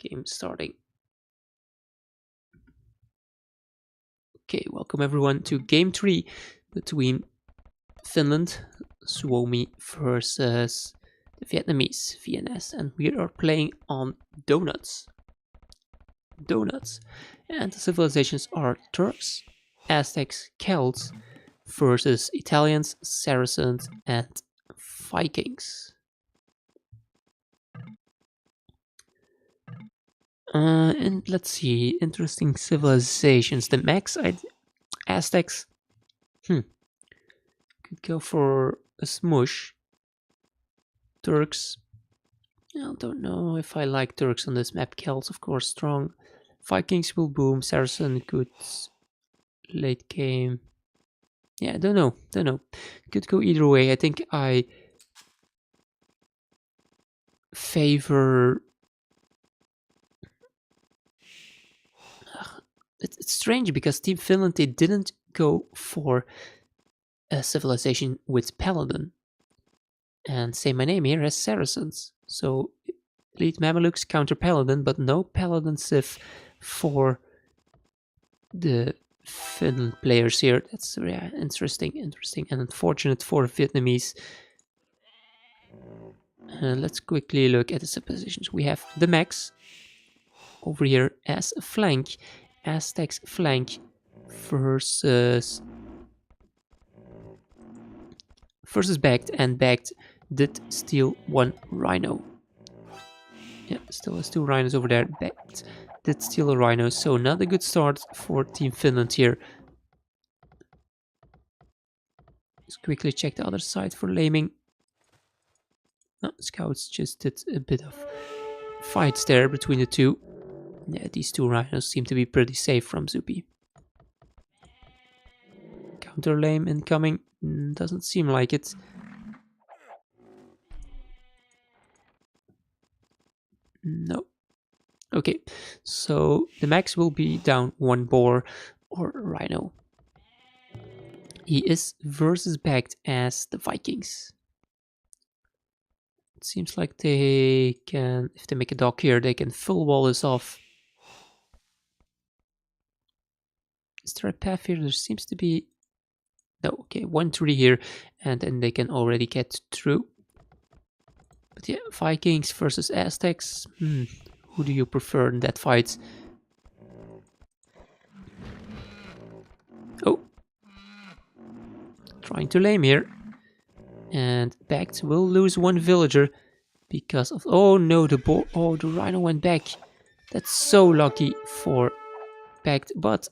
Game starting. Okay, welcome everyone to Game 3 between Finland, Suomi versus the Vietnamese, VNS, and we are playing on donuts. And the civilizations are Turks, Aztecs, Celts versus Italians, Saracens, and Vikings. And let's see, interesting civilizations. The max Aztecs. Could go for a smush. Turks. I don't know if I like Turks on this map. Celts, of course, strong. Vikings will boom. Saracen good late game. Yeah, don't know. Could go either way. I think I favor. It's strange because Team Finland, they didn't go for a civilization with Paladin. And say my name here as Saracens. So Elite Mamelukes counter Paladin, but no Paladin Civ for the Finland players here. That's interesting, and unfortunate for Vietnamese. Let's quickly look at the suppositions. We have the max over here as a flank. Aztecs flank versus backed, and backed did steal one rhino. Yeah, still has two rhinos over there. Backed did steal a rhino, so not a good start for Team Finland here. Let's quickly check the other side for laming. No, scouts just did a bit of fights there between the two. Yeah, these two rhinos seem to be pretty safe from Zupi. Counter lame incoming. Doesn't seem like it. No. Okay, so the max will be down one boar or rhino. He is versus backed as the Vikings. It seems like they can, if they make a dock here, they can full wall this off. Is there a path here? There seems to be... No, okay, 1 tree here, and then they can already get through. But yeah, Vikings versus Aztecs. Who do you prefer in that fight? Oh. Trying to lame here. And backed will lose one villager because of... Oh no, the rhino went back. That's so lucky for backed, but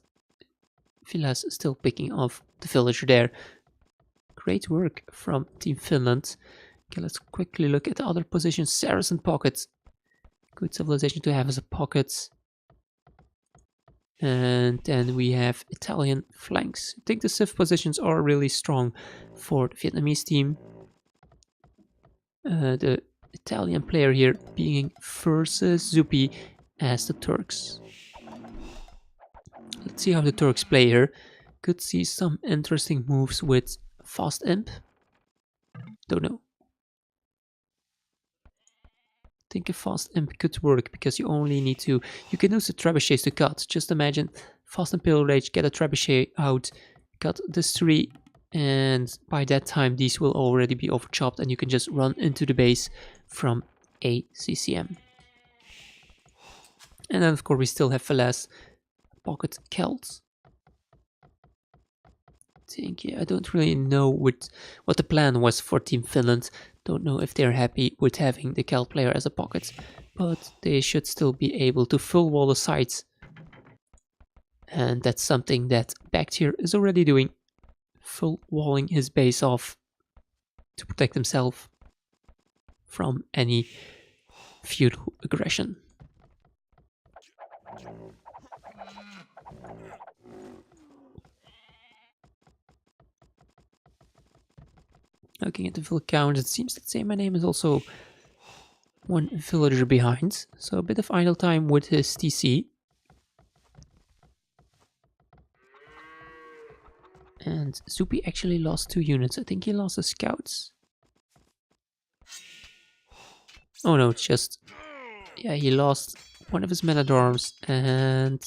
Villa's still picking off the villager there. Great work from Team Finland. Okay, let's quickly look at the other positions. Saracen pockets. Good civilization to have as a pocket. And then we have Italian flanks. I think the civ positions are really strong for the Vietnamese team. The Italian player here being versus Zupi as the Turks. Let's see how the Turks play here. Could see some interesting moves with fast imp. Don't know. I think a fast imp could work because you only need to... You can use the trebuchets to cut. Just imagine fast impale rage, get a trebuchet out, cut this tree, and by that time these will already be overchopped and you can just run into the base from a CCM. And then of course we still have Velas, pocket Celts. I don't really know what the plan was for Team Finland. Don't know if they're happy with having the Celt player as a pocket, but they should still be able to full wall the sides. And that's something that Backed here is already doing. Full walling his base off to protect himself from any feudal aggression. Looking at the villager count, it seems that Say My Name is also one villager behind, so a bit of idle time with his TC. And Zupi actually lost 2 units. I think he lost his scouts. Oh no, it's just... Yeah, he lost one of his men-at-arms, and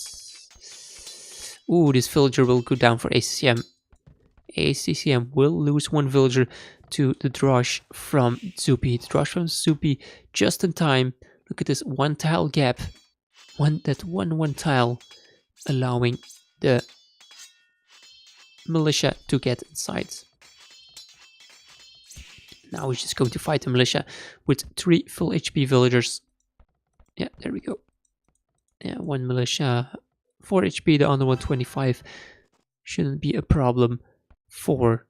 ooh, this villager will go down for ACCM. ACCM will lose one villager to the Drosh from Zupi. The Drosh from Zupi just in time. Look at this one tile gap. One tile allowing the militia to get inside. Now he's just going to fight the militia with 3 full HP villagers. Yeah, there we go. Yeah, one militia, 4 HP, the other one 25. Shouldn't be a problem for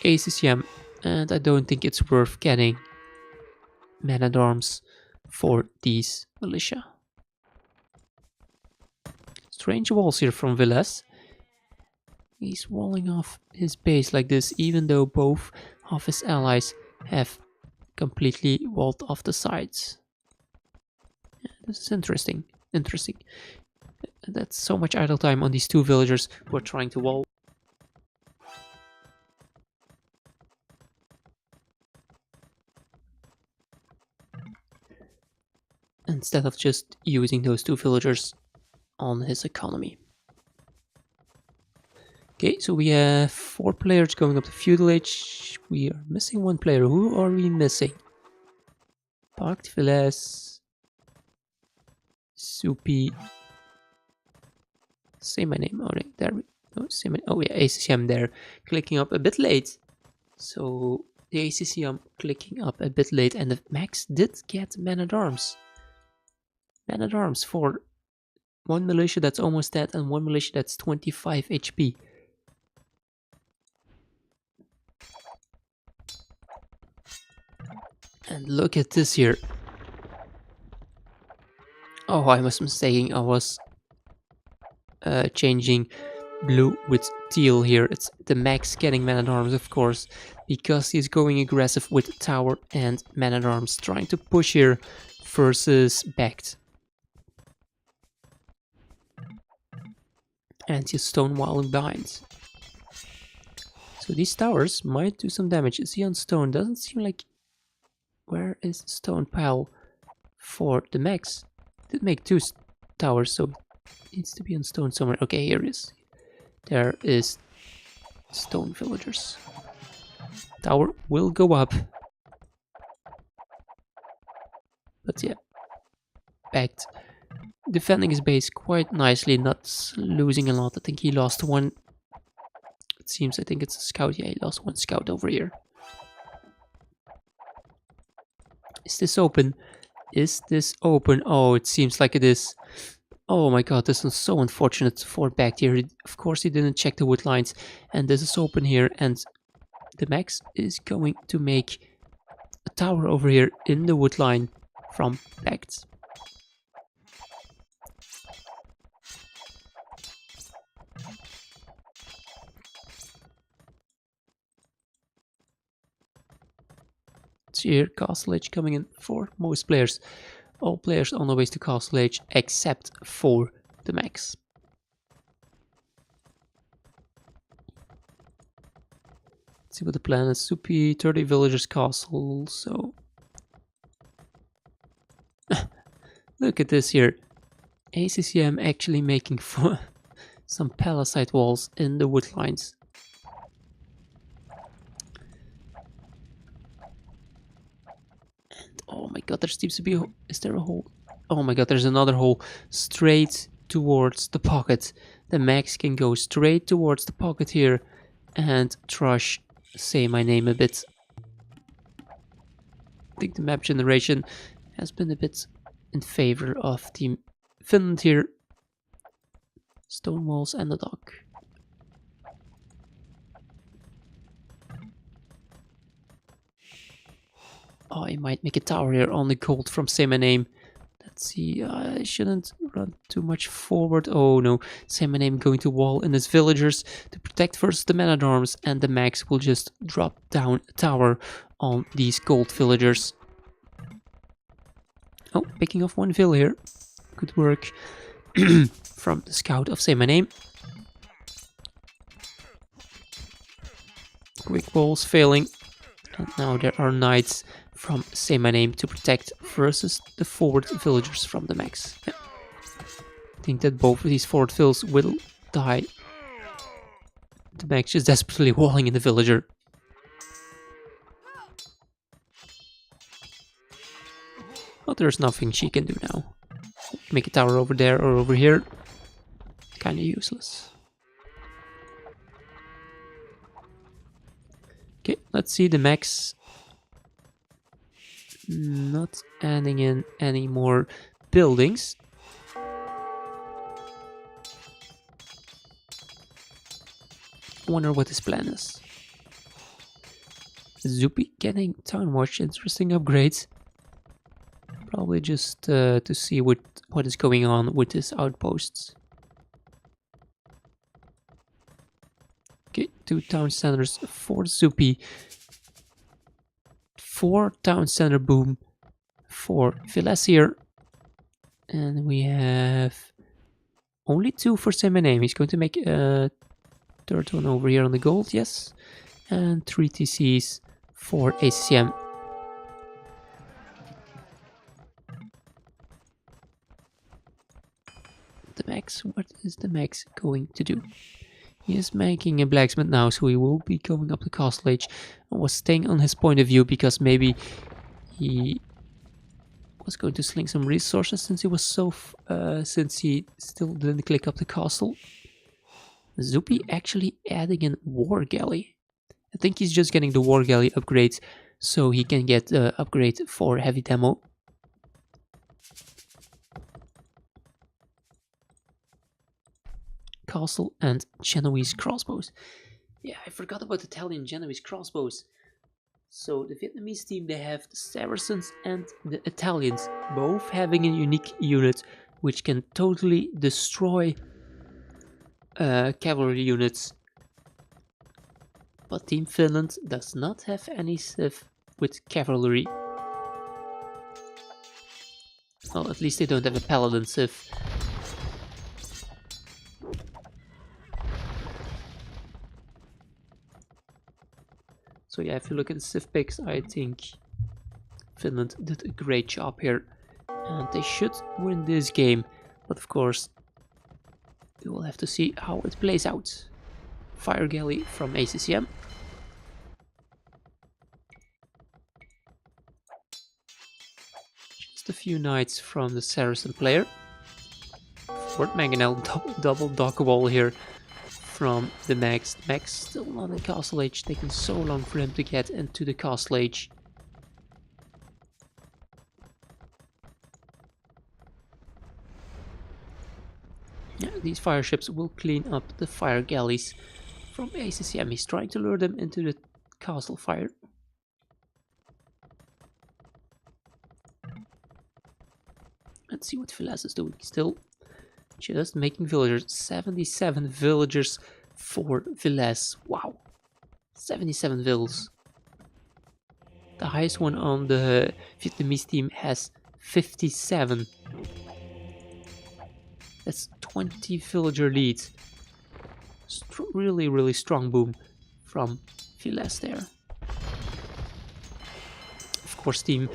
ACCM, and I don't think it's worth getting men-at-arms for these militia. Strange walls here from Villas. He's walling off his base like this, even though both of his allies have completely walled off the sides. Yeah, this is interesting. That's so much idle time on these 2 villagers who are trying to wall. Instead of just using those 2 villagers on his economy. Okay, so we have 4 players going up to feudal age. We are missing 1 player. Who are we missing? Pact Villas, Zupi. Say my name. Alright, there we go. Oh yeah, ACCM there. Clicking up a bit late. So the ACCM clicking up a bit late, and the Max did get men-at-arms. Men-at-arms for 1 militia that's almost dead and 1 militia that's 25 HP. And look at this here. Oh, I was mistaken. I was changing blue with teal here. It's the Max getting men-at-arms, of course, because he's going aggressive with tower and men-at-arms, trying to push here versus backed. And he's stonewalling behind. So these towers might do some damage. Is he on stone? Doesn't seem like... Where is the stone pile for the Max? Did make 2 towers, so it needs to be on stone somewhere. Okay, here it is. There is stone villagers. Tower will go up. But yeah, backed. Defending his base quite nicely, not losing a lot. I think he lost 1. It seems, I think it's a scout. Yeah, he lost 1 scout over here. Is this open? Is this open? Oh, it seems like it is. Oh my god, this is so unfortunate for back here. Of course, he didn't check the wood lines. And this is open here. And the Max is going to make a tower over here in the wood line from backed. Here, Castle Age coming in for most players. All players on the way to Castle Age except for the Max. Let's see what the plan is. Zupi, 30 villagers castle, so... Look at this here. ACCM actually making some palisade walls in the wood lines. Oh my god, there seems to be a hole. Is there a hole? Oh my god, there's another hole straight towards the pocket. The Max can go straight towards the pocket here and Trush say my name a bit. I think the map generation has been a bit in favor of Team Finland here. Stone walls and the dock. Oh, I might make a tower here on the gold from Say My Name. Let's see, I shouldn't run too much forward. Oh no, Say My Name going to wall in his villagers to protect versus the men-at-arms, and the Max will just drop down a tower on these gold villagers. Oh, picking off 1 vill here. Good work from the scout of Say My Name. Quick walls failing. And now there are knights from Say My Name to protect versus the forward villagers from the mechs. Yeah. I think that both of these forward vills will die. The mech is desperately walling in the villager. But there's nothing she can do now. Make a tower over there or over here. Kinda useless. Okay, let's see the mechs. Not adding in any more buildings. Wonder what his plan is. Zoopy getting town watch, interesting upgrades. Probably just to see what is going on with his outposts. Okay, 2 town centers for Zoopy. 4 town center boom for Villas here. And we have only 2 for Say My Name. He's going to make a third one over here on the gold, yes. And 3 TCs for ACCM. The max, what is the max going to do? He is making a blacksmith now, so he will be going up the castle age. I was staying on his point of view because maybe he was going to sling some resources since he was since he still didn't click up the castle. Zoopy actually adding in war galley. I think he's just getting the war galley upgrade so he can get the upgrade for heavy demo. Castle and Genoese crossbows. Yeah, I forgot about Italian Genoese crossbows. So the Vietnamese team, they have the Saracens and the Italians, both having a unique unit which can totally destroy cavalry units. But Team Finland does not have any civ with cavalry. Well, at least they don't have a paladin civ. So yeah, if you look at the civ picks, I think Finland did a great job here. And they should win this game. But of course, we will have to see how it plays out. Fire Galley from ACCM. Just a few knights from the Saracen player. Fort Mangonel, double dock wall here from the Max. Max still not in Castle Age, taking so long for him to get into the Castle Age. Yeah, these fire ships will clean up the fire galleys from ACCM. He's trying to lure them into the castle fire. Let's see what Villas is doing. Still just making villagers. 77 villagers for Villas. Wow. 77 vills. The highest one on the Vietnamese team has 57. That's 20 villager lead. Really strong boom from Villas there. Of course, the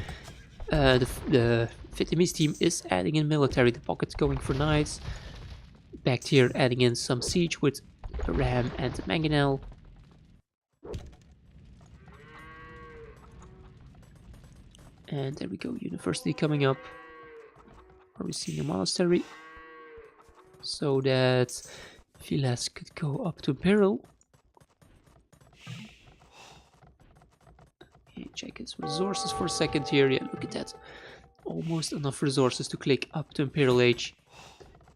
Vietnamese team is adding in military. The pocket's going for knights. Back here, adding in some siege with Ram and Mangonel. And there we go, university coming up. Are we seeing a monastery? So that Villas could go up to Imperial. Okay, check his resources for a second here. Yeah, look at that. Almost enough resources to click up to Imperial Age.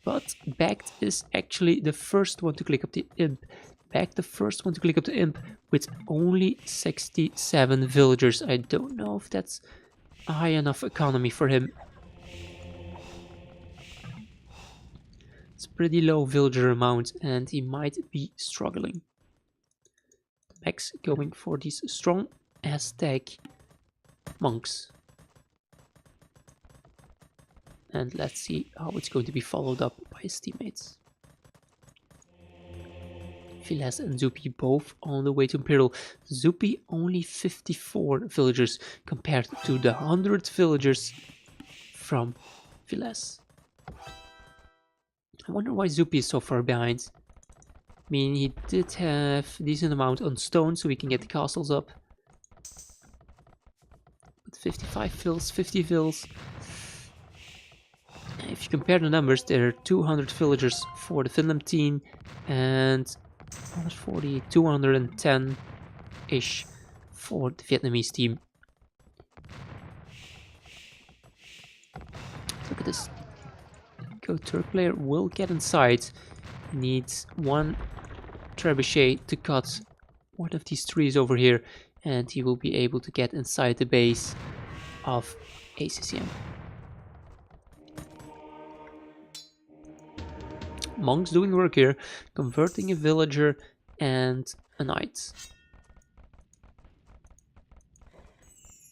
But Backed is actually the first one to click up the Imp. Backed the first one to click up the Imp with only 67 villagers. I don't know if that's a high enough economy for him. It's pretty low villager amount and he might be struggling. Max going for these strong Aztec monks. And let's see how it's going to be followed up by his teammates. Vilas and Zupi both on the way to Imperial. Zupi only 54 villagers compared to the 100 villagers from Vilas. I wonder why Zupi is so far behind. I mean, he did have a decent amount on stone, so we can get the castles up. But 55 vills, 50 vills. If you compare the numbers, there are 200 villagers for the Finland team and 140, 210-ish for the Vietnamese team. Look at this. Go Turk player will get inside. Needs one trebuchet to cut one of these trees over here, and he will be able to get inside the base of ACCM. Monks doing work here, converting a villager and a knight.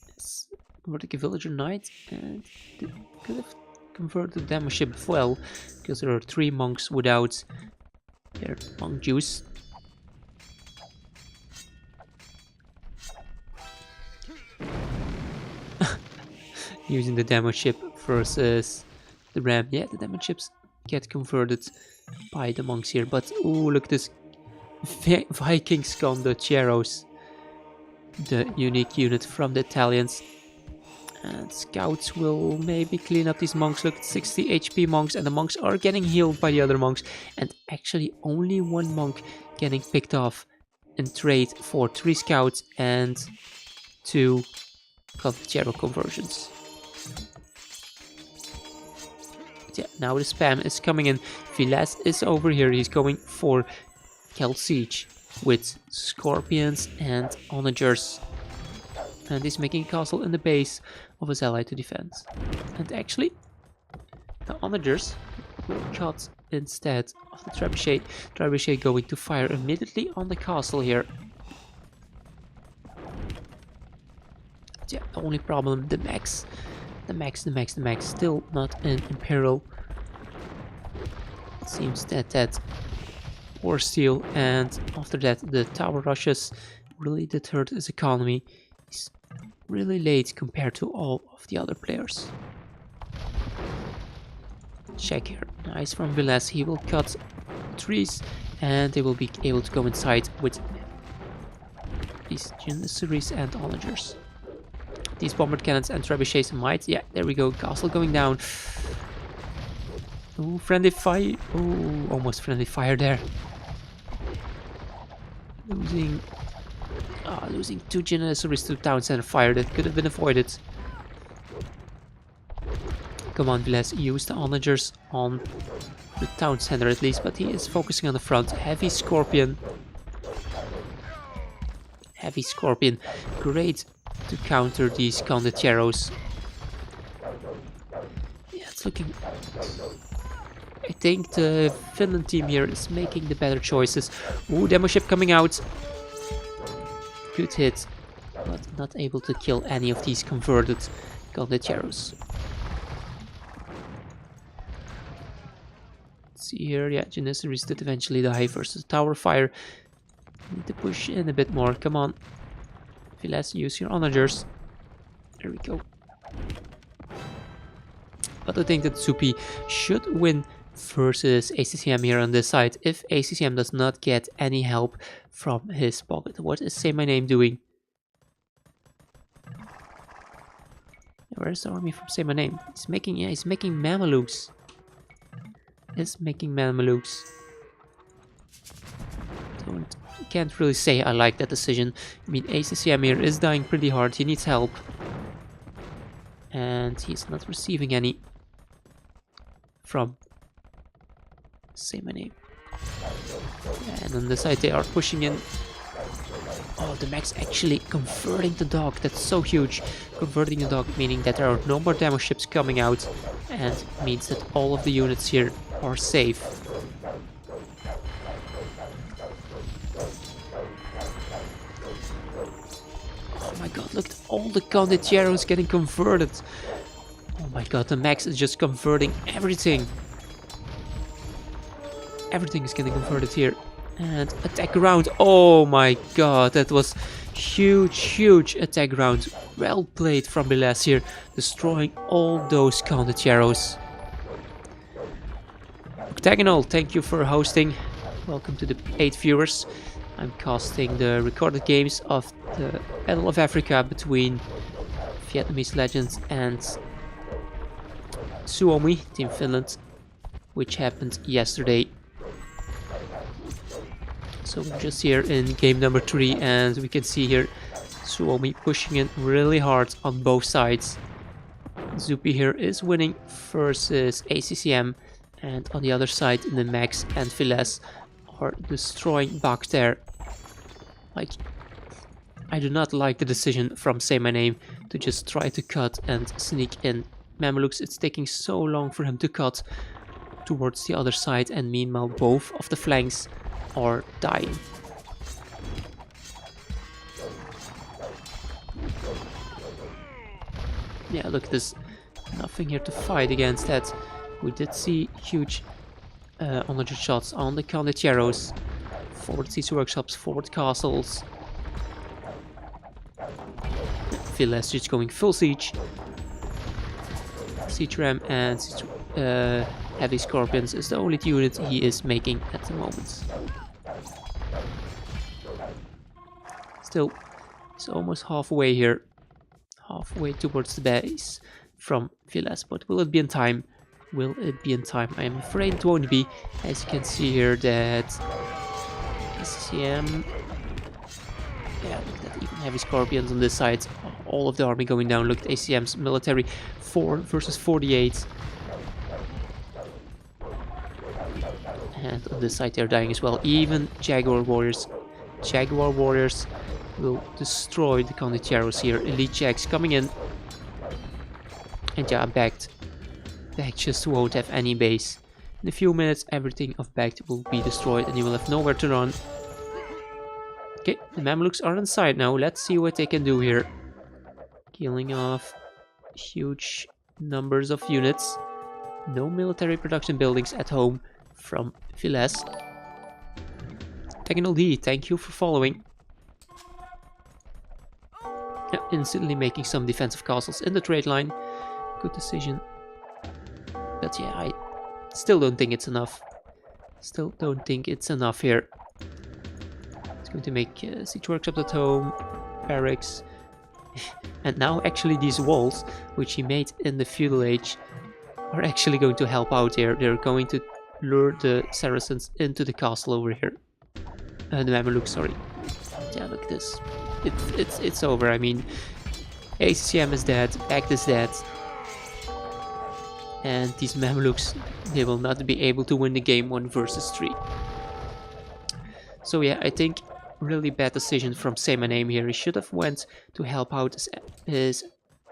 Yes, converting a villager knight, and could have converted the demo ship as well, because there are 3 monks without their monk juice. Using the demo ship versus the ram. Yeah, the demo ships get converted by the monks here, but oh, look at this. Vikings Condocheros, the unique unit from the Italians. And scouts will maybe clean up these monks. Look, 60 HP monks, and the monks are getting healed by the other monks, and actually only 1 monk getting picked off in trade for 3 scouts and 2 Condochero conversions. Yeah, now the spam is coming in. Vilas is over here. He's going for Kel Siege with scorpions and onagers. And he's making a castle in the base of his ally to defend. And actually, the onagers will cut instead of the trebuchet. Trebuchet going to fire immediately on the castle here. Yeah, the only problem, the max. The max, still not in Imperial. It seems that war steel, and after that the tower rushes really deterred his economy. He's really late compared to all of the other players. Check here, nice from Vilas. He will cut trees, and they will be able to go inside with these Janissaries and onagers. These bombard cannons and trebuchets and might. Yeah, there we go. Castle going down. Ooh, friendly fire. Ooh, almost friendly fire there. Losing 2 Janissaries to town center fire. That could have been avoided. Come on, Vilas. Use the onagers on the town center at least, but he is focusing on the front. Heavy scorpion. Heavy scorpion. Great to counter these Condocheros. Yeah, it's looking... I think the Finland team here is making the better choices. Ooh, demo ship coming out. Good hit, but not able to kill any of these converted Condocheros. Let's see here, yeah, Janissaries did eventually die versus tower fire. Need to push in a bit more, come on. Vilas, use your onagers. There we go. But I think that Zupi should win versus ACCM here on this side if ACCM does not get any help from his pocket. What is Say My Name doing? Where's the army from Say My Name? He's making Mamelukes. He's making Mamelukes. Can't really say I like that decision. I mean, ACCM here is dying pretty hard. He needs help. And he's not receiving any from Say My Name. And on the side they are pushing in. Oh, the max actually converting the dog. That's so huge. Converting the dog, meaning that there are no more demo ships coming out. And means that all of the units here are safe. Oh my god, look at all the Condocheros getting converted. Oh my god, the max is just converting everything. Everything is getting converted here. And attack round. Oh my god, that was huge attack round. Well played from Bilas here, destroying all those counter arrows. Octagonal, thank you for hosting. Welcome to the 8 viewers. I'm casting the recorded games of the Battle of Africa between Vietnamese Legends and Suomi, Team Finland, which happened yesterday. So we're just here in game number 3, and we can see here Suomi pushing it really hard on both sides. Zupi here is winning versus ACCM, and on the other side the Max and Viles are destroying Bak there. Like, I do not like the decision from Say My Name to just try to cut and sneak in Mamelukes. It's taking so long for him to cut towards the other side, and meanwhile both of the flanks are dying. Yeah, look at this. Nothing here to fight against that. We did see huge honored shots on the Candidatos. Forward siege workshops, forward castles. Viles just going full siege. Siege ram and heavy scorpions is the only unit he is making at the moment. Still, he's almost halfway here. Halfway towards the base from Viles, but will it be in time? Will it be in time? I am afraid it won't be, as you can see here that SCM, yeah, look at that, even heavy scorpions on this side, all of the army going down. Look at ACM's military, 4 versus 48. And on this side they're dying as well, even Jaguar Warriors. Jaguar Warriors will destroy the Condotieros here. Elite Jacks coming in. And yeah, Backed just won't have any base. In a few minutes everything of Backed will be destroyed and you will have nowhere to run. Okay, the Mamelukes are inside now. Let's see what they can do here. Killing off huge numbers of units. No military production buildings at home from Viles. Technical D, thank you for following. Yeah, instantly making some defensive castles in the trade line. Good decision. But yeah, I still don't think it's enough. Still don't think it's enough here. It's going to make siege workshops at home, barracks. And now actually these walls, which he made in the feudal age, are actually going to help out here. They're going to lure the Saracens into the castle over here. The Mamelukes, sorry. Yeah, look at this. It's over. I mean, ACCM is dead, Backed is dead. And these Mamelukes, they will not be able to win the game 1 versus 3. So yeah, I think really bad decision from Say My Name here. He should have went to help out his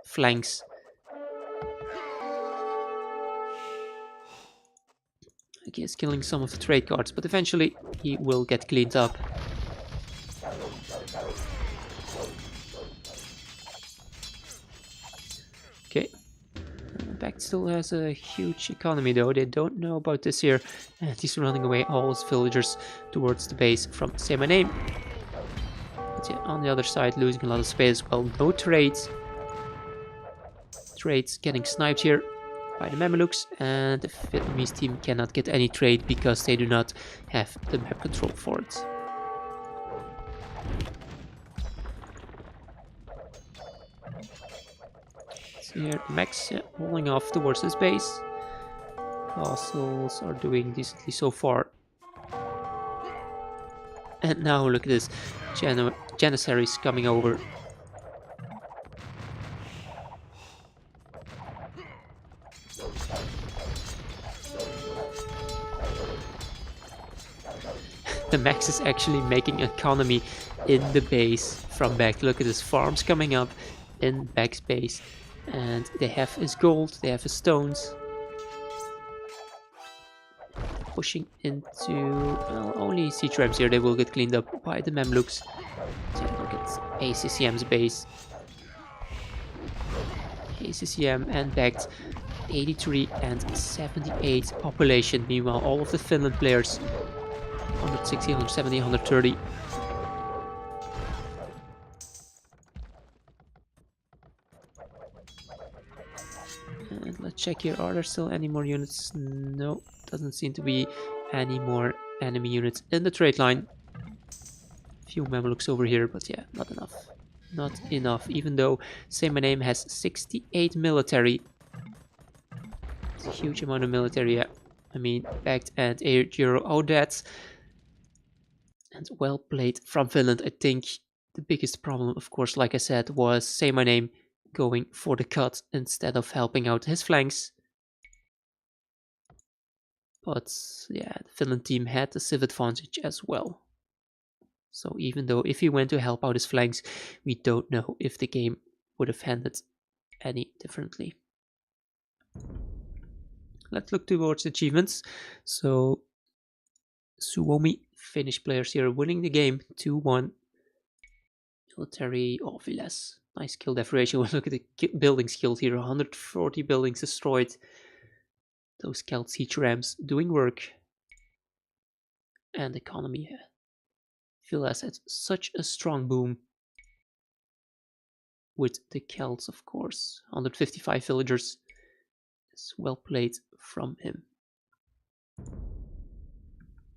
flanks. Okay, he's killing some of the trade cards, but eventually he will get cleaned up. Okay. Backed still has a huge economy though. They don't know about this here. And he's running away all his villagers towards the base from Say My Name. But yeah, on the other side, losing a lot of space as well. No trades. Trades getting sniped here by the Mamelukes, and the Vietnamese team cannot get any trade because they do not have the map control for it. So here Max rolling off towards his base. Castles are doing decently so far. And now look at this, Janissaries coming over. The Max is actually making economy in the base from Back. Look at his farms coming up in Back's base. And they have his gold, they have his stones. Pushing into, well, only siege rams here. They will get cleaned up by the Mamluks. So look at ACCM's base. ACCM and Backed 83 and 78 population. Meanwhile, all of the Finland players 160, 170, 130. And let's check here, are there still any more units? No, doesn't seem to be any more enemy units in the trade line. Few Mamelukes over here, but yeah, not enough. Not enough, even though Say My Name has 68 military. It's a huge amount of military, yeah. I mean, backed and air Euro Odets. And well played from Finland. I think the biggest problem, of course, like I said, was Say My Name going for the cut instead of helping out his flanks. But yeah, the Finland team had the civ advantage as well. So even though if he went to help out his flanks, we don't know if the game would have ended any differently. Let's look towards achievements. So Suomi, Finnish players here winning the game 2-1. Military of less. Nice kill death ratio. Look at the buildings killed here. 140 buildings destroyed. Those Celt siege rams doing work. And economy. Villas had such a strong boom. With the Celts, of course. 155 villagers. It's well played from him.